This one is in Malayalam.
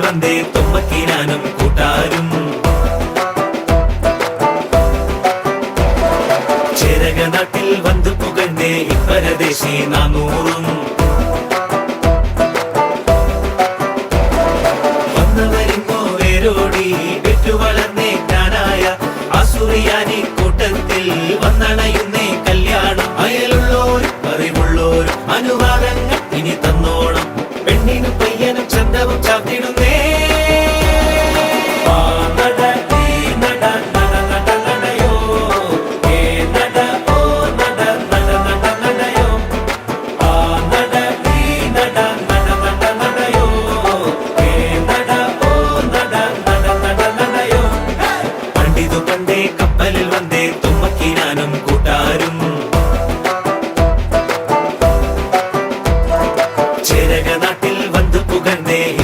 വന്നേ തുമ്പക്കിനാനും കൂട്ടാരും. ചേരക നാട്ടിൽ വന്നു പുകഴ്ന്നേ ഇപ്പരദേശി 400. വന്നവരിങ്ങോ വേരോടി വെറ്റുവളർന്നേ ജ്ഞാനായ ആസുറിയാനി കൂട്ടത്തിൽ വന്നണയുന്നേ കല്യാണം. അയലുള്ളോരും അറിവുള്ളോരും അനുവാദങ്ങൾ ഇനി തന്നോണം. പെണ്ണിനും പയ്യനും ചന്തവും ചാർത്തിടുന്നേ